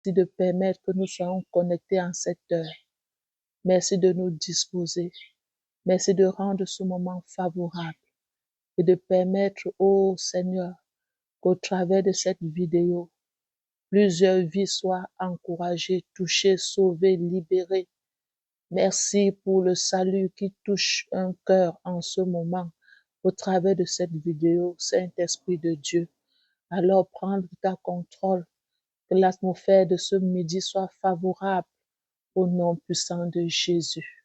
de permettre que nous soyons connectés en cette heure. Merci de nous disposer. Merci de rendre ce moment favorable et de permettre, ô Seigneur, qu'au travers de cette vidéo, plusieurs vies soient encouragées, touchées, sauvées, libérées. Merci pour le salut qui touche un cœur en ce moment au travers de cette vidéo, Saint-Esprit de Dieu. Alors prendre ta contrôle, que l'atmosphère de ce midi soit favorable au nom puissant de Jésus.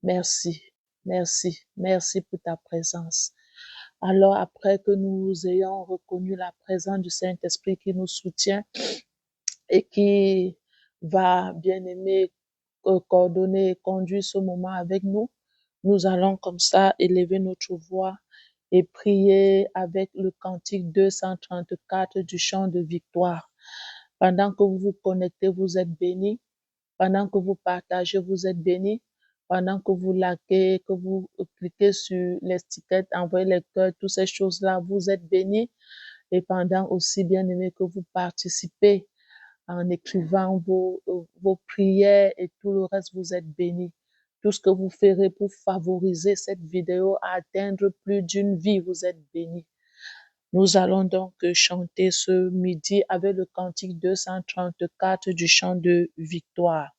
Merci, merci, merci pour ta présence. Alors après que nous ayons reconnu la présence du Saint-Esprit qui nous soutient et qui va, bien aimé, coordonner et conduire ce moment avec nous, nous allons comme ça élever notre voix et prier avec le cantique 234 du chant de victoire. Pendant que vous vous connectez, vous êtes bénis. Pendant que vous partagez, vous êtes bénis. Pendant que vous likez, que vous cliquez sur l'étiquette, envoyez les cœurs, toutes ces choses-là, vous êtes bénis. Et pendant aussi, bien aimé, que vous participez en écrivant vos prières et tout le reste, vous êtes bénis. Tout ce que vous ferez pour favoriser cette vidéo à atteindre plus d'une vie, vous êtes bénis. Nous allons donc chanter ce midi avec le cantique 234 du chant de victoire.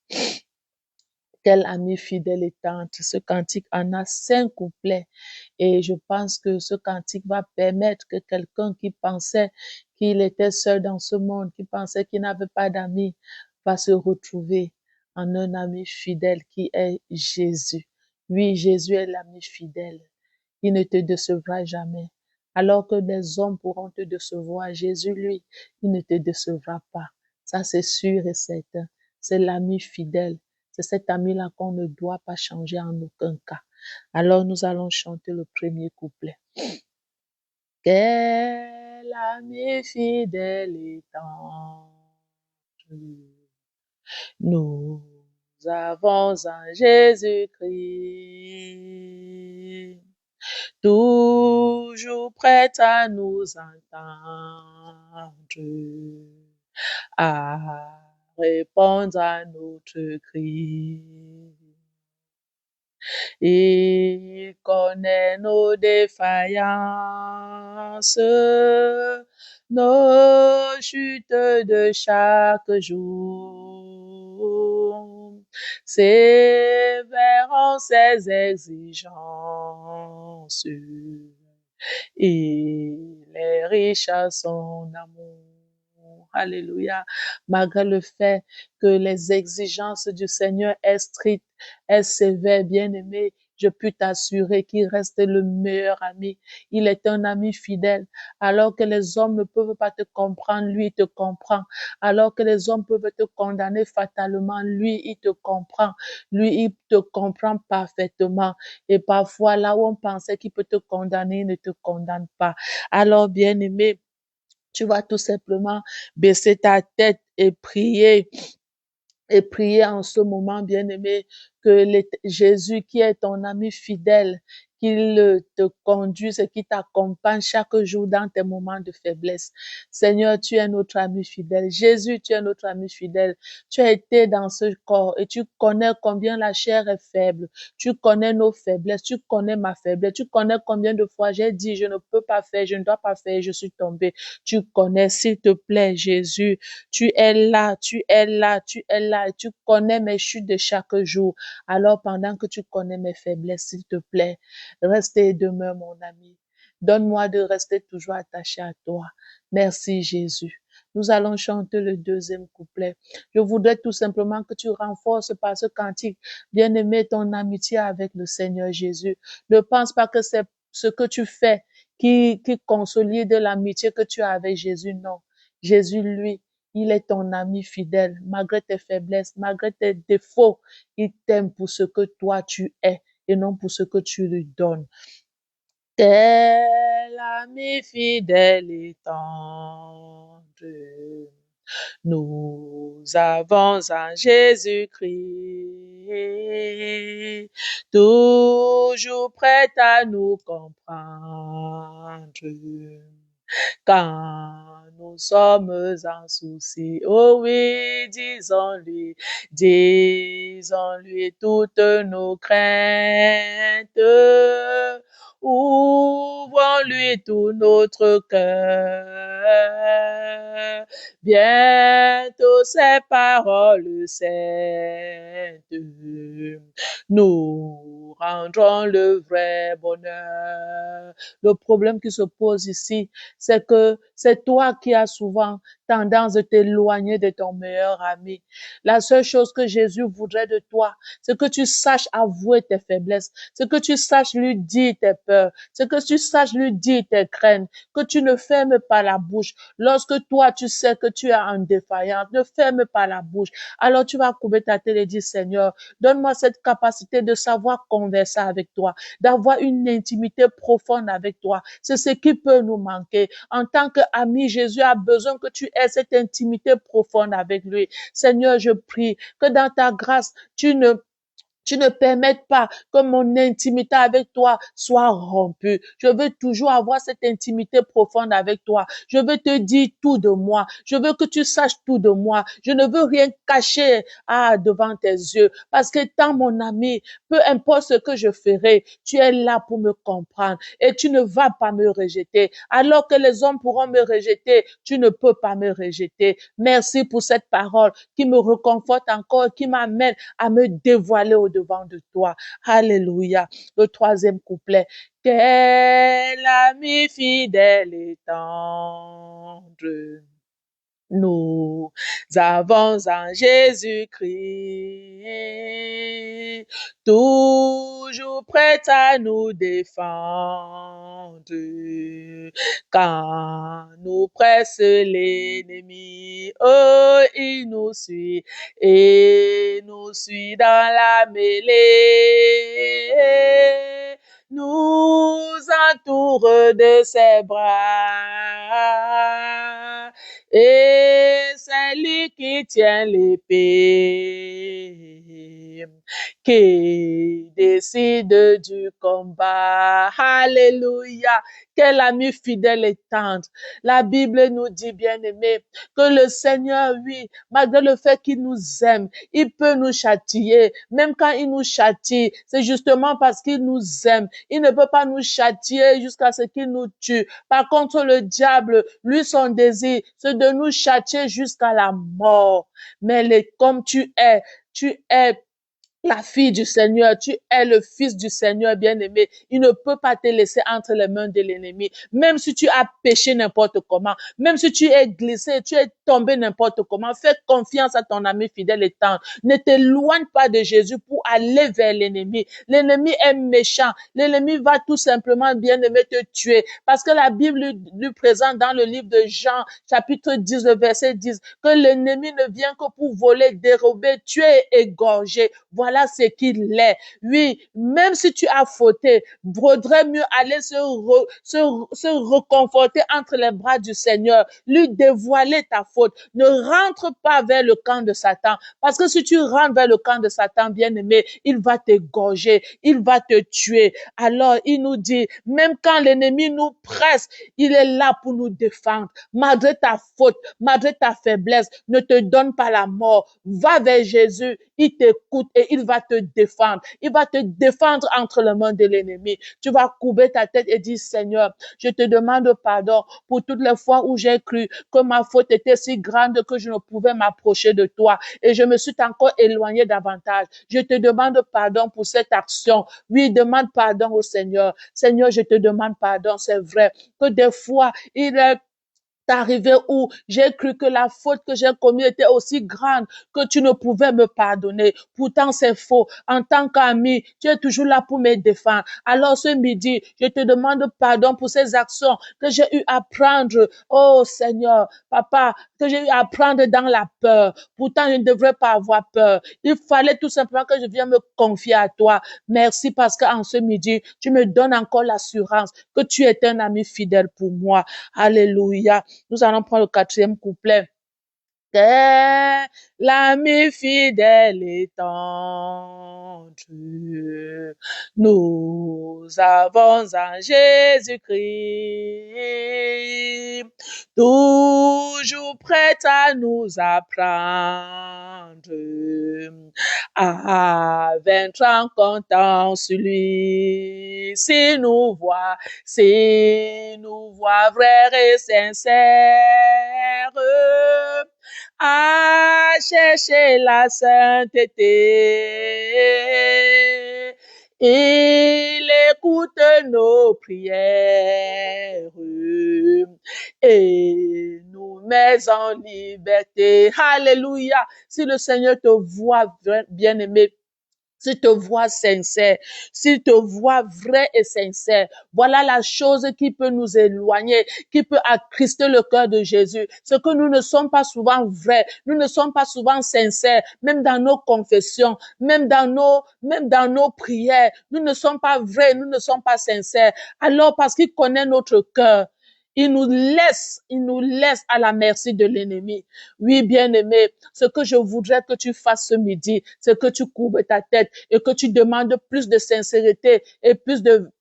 Quel ami fidèle et tendre. Ce cantique en a 5 couplets et je pense que ce cantique va permettre que quelqu'un qui pensait qu'il était seul dans ce monde, qui pensait qu'il n'avait pas d'amis, va se retrouver en un ami fidèle qui est Jésus. Oui, Jésus est l'ami fidèle. Il ne te décevra jamais. Alors que des hommes pourront te décevoir, Jésus, lui, il ne te décevra pas. Ça, c'est sûr et certain. C'est l'ami fidèle. C'est cet ami-là qu'on ne doit pas changer en aucun cas. Alors, nous allons chanter le premier couplet. Quel ami fidèle et tendre, nous avons en Jésus-Christ, toujours prêt à nous entendre, à répondre à notre cri. Il connaît nos défaillances, nos chutes de chaque jour, sévèrent ses exigences. Il est riche à son amour. Alléluia. Malgré le fait que les exigences du Seigneur est strictes, est sévère, bien-aimé, je puis t'assurer qu'il reste le meilleur ami. Il est un ami fidèle. Alors que les hommes ne peuvent pas te comprendre, lui, il te comprend. Alors que les hommes peuvent te condamner fatalement, lui, il te comprend. Lui, il te comprend parfaitement. Et parfois, là où on pensait qu'il peut te condamner, il ne te condamne pas. Alors, bien-aimé, tu vas tout simplement baisser ta tête et prier en ce moment, bien-aimé, que Jésus, qui est ton ami fidèle, qu'il te conduise et qu'il t'accompagne chaque jour dans tes moments de faiblesse. Seigneur, tu es notre ami fidèle. Jésus, tu es notre ami fidèle. Tu as été dans ce corps et tu connais combien la chair est faible. Tu connais nos faiblesses. Tu connais ma faiblesse. Tu connais combien de fois j'ai dit, je ne peux pas faire, je ne dois pas faire, je suis tombée. Tu connais, s'il te plaît, Jésus. Tu es là, tu es là, tu es là et tu connais mes chutes de chaque jour. Alors pendant que tu connais mes faiblesses, s'il te plaît, reste et demeure mon ami. Donne-moi de rester toujours attaché à toi. Merci Jésus. Nous allons chanter le deuxième couplet. Je voudrais tout simplement que tu renforces par ce cantique, bien-aimé, ton amitié avec le Seigneur Jésus. Ne pense pas que c'est ce que tu fais qui consolide l'amitié que tu as avec Jésus. Non. Jésus, lui, il est ton ami fidèle, malgré tes faiblesses, malgré tes défauts. Il t'aime pour ce que toi tu es et non pour ce que tu lui donnes. Tel ami fidèle et tendre, nous avons en Jésus-Christ, toujours prêt à nous comprendre quand nous sommes en souci. Oh oui, disons-lui toutes nos craintes. Ouvrons-lui tout notre cœur. Bientôt ces paroles saintes nous rendront le vrai bonheur. Le problème qui se pose ici, c'est que c'est toi qui as souvent tendance de t'éloigner de ton meilleur ami. La seule chose que Jésus voudrait de toi, c'est que tu saches avouer tes faiblesses, c'est que tu saches lui dire tes peurs, c'est que tu saches lui dire tes craintes, que tu ne fermes pas la bouche. Lorsque toi, tu sais que tu es en défaillance, ne ferme pas la bouche. Alors tu vas couper ta tête et dire, Seigneur, donne-moi cette capacité de savoir converser avec toi, d'avoir une intimité profonde avec toi. C'est ce qui peut nous manquer. En tant qu'ami, Jésus a besoin que tu aies cette intimité profonde avec lui. Seigneur, je prie que dans ta grâce, tu ne permettes pas que mon intimité avec toi soit rompue. Je veux toujours avoir cette intimité profonde avec toi. Je veux te dire tout de moi. Je veux que tu saches tout de moi. Je ne veux rien cacher devant tes yeux. Parce que tant mon ami, peu importe ce que je ferai, tu es là pour me comprendre et tu ne vas pas me rejeter. Alors que les hommes pourront me rejeter, tu ne peux pas me rejeter. Merci pour cette parole qui me reconforte encore, qui m'amène à me dévoiler au devant de toi. Alléluia. Le troisième couplet. Quel ami fidèle et tendre nous avons en Jésus-Christ, toujours prêt à nous défendre. Quand nous presse l'ennemi, oh, il nous suit et nous suit dans la mêlée, nous entoure de ses bras. Et c'est lui qui tient l'épée, qui décide du combat. Alléluia. Quel ami fidèle et tendre. La Bible nous dit, bien aimé, que le Seigneur, oui, malgré le fait qu'il nous aime, il peut nous châtier. Même quand il nous châtie, c'est justement parce qu'il nous aime. Il ne peut pas nous châtier jusqu'à ce qu'il nous tue. Par contre, le diable, lui, son désir, c'est de nous châtier jusqu'à la mort. Mais comme tu es la fille du Seigneur, tu es le fils du Seigneur, bien-aimé. Il ne peut pas te laisser entre les mains de l'ennemi. Même si tu as péché n'importe comment, même si tu es glissé, tu es tombé n'importe comment, fais confiance à ton ami fidèle et tendre. Ne t'éloigne pas de Jésus pour aller vers l'ennemi. L'ennemi est méchant. L'ennemi va tout simplement, bien-aimé, te tuer. Parce que la Bible lui présente dans le livre de Jean, chapitre 10, le verset 10, que l'ennemi ne vient que pour voler, dérober, tuer et égorger. Voilà ce qu'il est. Oui, même si tu as fauté, vaudrait mieux aller se reconforter entre les bras du Seigneur, lui dévoiler ta faute. Ne rentre pas vers le camp de Satan, parce que si tu rentres vers le camp de Satan, bien-aimé, il va t'égorger, il va te tuer. Alors, il nous dit, même quand l'ennemi nous presse, il est là pour nous défendre. Malgré ta faute, malgré ta faiblesse, ne te donne pas la mort. Va vers Jésus, il t'écoute et il va te défendre. Il va te défendre entre les mains de l'ennemi. Tu vas courber ta tête et dire, Seigneur, je te demande pardon pour toutes les fois où j'ai cru que ma faute était si grande que je ne pouvais m'approcher de toi et je me suis encore éloigné davantage. Je te demande pardon pour cette action. Oui, demande pardon au Seigneur. Seigneur, je te demande pardon. C'est vrai que des fois, il est arrivé où j'ai cru que la faute que j'ai commise était aussi grande que tu ne pouvais me pardonner. Pourtant, c'est faux. En tant qu'ami, tu es toujours là pour me défendre. Alors, ce midi, je te demande pardon pour ces actions que j'ai eu à prendre. Oh, Seigneur, Papa, que j'ai eu à prendre dans la peur. Pourtant, je ne devrais pas avoir peur. Il fallait tout simplement que je vienne me confier à toi. Merci parce qu'en ce midi, tu me donnes encore l'assurance que tu es un ami fidèle pour moi. Alléluia. Nous allons prendre le quatrième couplet. Quel ami fidèle et tendre, nous avons en Jésus-Christ, toujours prêt à nous apprendre à vaincre en comptant sur lui. Si nous voit frères et sincères, à chercher la sainteté. Il écoute nos prières et nous met en liberté. Alléluia. Si le Seigneur te voit, bien-aimé, s'il te voit sincère, s'il te voit vrai et sincère, voilà la chose qui peut nous éloigner, qui peut attrister le cœur de Jésus. C'est que nous ne sommes pas souvent vrais, nous ne sommes pas souvent sincères, même dans nos confessions, même dans nos prières. Nous ne sommes pas vrais, nous ne sommes pas sincères. Alors, parce qu'il connaît notre cœur, il nous laisse à la merci de l'ennemi. Oui, bien-aimé, ce que je voudrais que tu fasses ce midi, c'est que tu courbes ta tête et que tu demandes plus de sincérité et plus de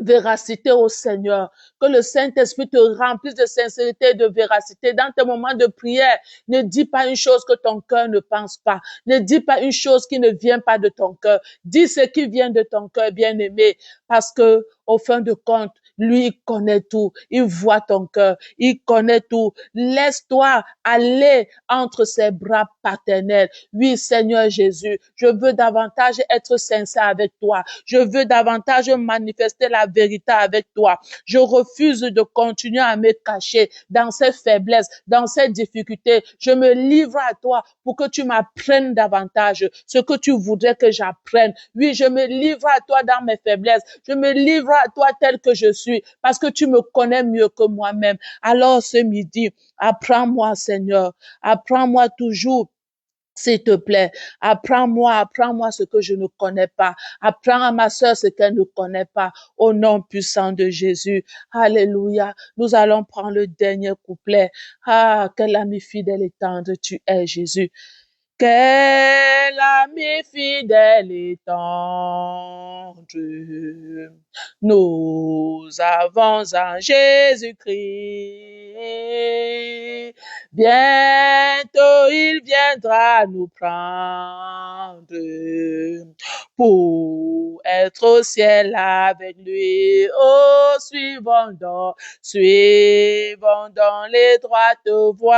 véracité au Seigneur. Que le Saint-Esprit te remplisse de sincérité et de véracité dans tes moments de prière. Ne dis pas une chose que ton cœur ne pense pas. Ne dis pas une chose qui ne vient pas de ton cœur. Dis ce qui vient de ton cœur, bien-aimé, parce que, au fin de compte, lui, il connaît tout. Il voit ton cœur. Il connaît tout. Laisse-toi aller entre ses bras paternels. Oui, Seigneur Jésus, je veux davantage être sincère avec toi. Je veux davantage manifester la vérité avec toi. Je refuse de continuer à me cacher dans ces faiblesses, dans ces difficultés. Je me livre à toi pour que tu m'apprennes davantage ce que tu voudrais que j'apprenne. Oui, je me livre à toi dans mes faiblesses. Je me livre à toi tel que je suis parce que tu me connais mieux que moi-même. Alors ce midi, apprends-moi, Seigneur. Apprends-moi toujours. S'il te plaît, apprends-moi ce que je ne connais pas. Apprends à ma sœur ce qu'elle ne connaît pas. Au nom puissant de Jésus. Alléluia. Nous allons prendre le dernier couplet. Ah, quel ami fidèle et tendre tu es, Jésus. Quel ami fidèle et tendre nous avons en Jésus-Christ. Bientôt il viendra nous prendre pour être au ciel avec lui. Oh, suivons dans les droites voies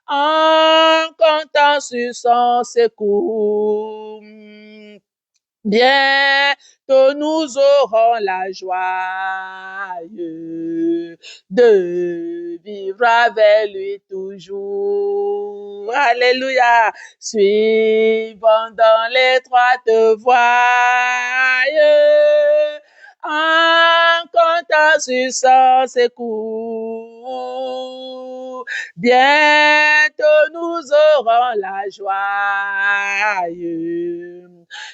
en comptant sur son secours. Bientôt nous aurons la joie de vivre avec lui toujours. Alléluia. Suivons dans l'étroite voie en comptant sur son secours. Bientôt nous aurons la joie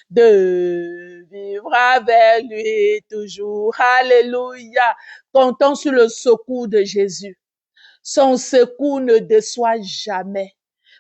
de vivre avec lui toujours. Alléluia. Comptons sur le secours de Jésus. Son secours ne déçoit jamais.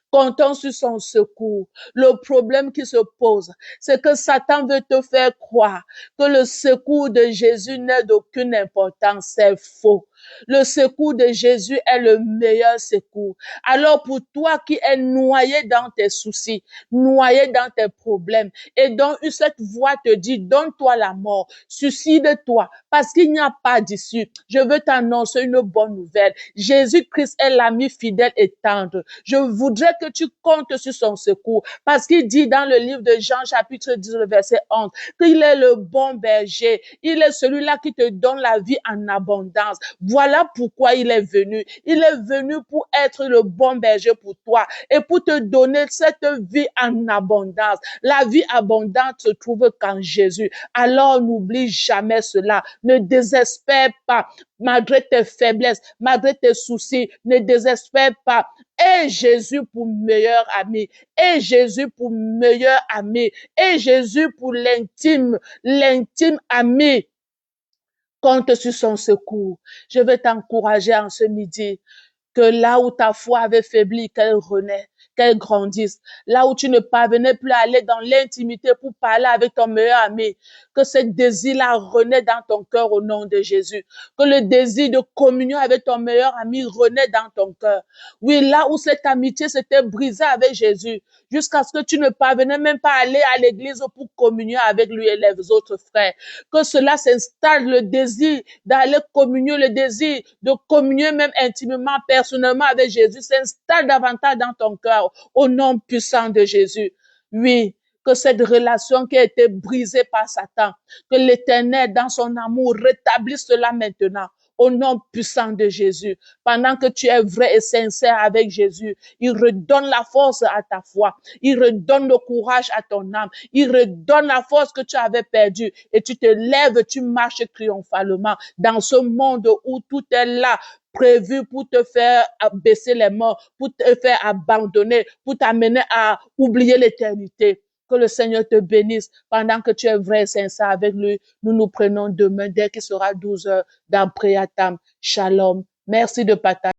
Comptons sur son secours. Le problème qui se pose, c'est que Satan veut te faire croire que le secours de Jésus n'est d'aucune importance. C'est faux. Le secours de Jésus est le meilleur secours. Alors pour toi qui es noyé dans tes soucis, noyé dans tes problèmes, et dont cette voix te dit, donne-toi la mort, suicide-toi, parce qu'il n'y a pas d'issue. Je veux t'annoncer une bonne nouvelle. Jésus-Christ est l'ami fidèle et tendre. Je voudrais que tu comptes sur son secours, parce qu'il dit dans le livre de Jean, chapitre 10, verset 11, qu'il est le bon berger. Il est celui-là qui te donne la vie en abondance. Voilà pourquoi il est venu. Il est venu pour être le bon berger pour toi et pour te donner cette vie en abondance. La vie abondante se trouve qu'en Jésus. Alors n'oublie jamais cela. Ne désespère pas. Malgré tes faiblesses, malgré tes soucis, ne désespère pas. Et Jésus pour meilleur ami. Et Jésus pour meilleur ami. Et Jésus pour l'intime ami. Compte sur son secours. Je vais t'encourager en ce midi que là où ta foi avait faibli, qu'elle renaît, qu'elle grandisse. Là où tu ne parvenais plus à aller dans l'intimité pour parler avec ton meilleur ami, que ce désir-là renaît dans ton cœur au nom de Jésus. Que le désir de communion avec ton meilleur ami renaît dans ton cœur. Oui, là où cette amitié s'était brisée avec Jésus, jusqu'à ce que tu ne parvenais même pas à aller à l'église pour communier avec lui et les autres frères. Que cela s'installe, le désir d'aller communier, le désir de communier même intimement, personnellement avec Jésus, s'installe davantage dans ton cœur au nom puissant de Jésus. Oui, que cette relation qui a été brisée par Satan, que l'Éternel, dans son amour, rétablisse cela maintenant au nom puissant de Jésus. Pendant que tu es vrai et sincère avec Jésus, il redonne la force à ta foi. Il redonne le courage à ton âme. Il redonne la force que tu avais perdue. Et tu te lèves, tu marches triomphalement dans ce monde où tout est là, prévu pour te faire baisser les morts, pour te faire abandonner, pour t'amener à oublier l'éternité. Que le Seigneur te bénisse pendant que tu es vrai et sincère avec lui. Nous nous prenons demain dès qu'il sera 12 heures dans Priatam. Shalom. Merci de partager.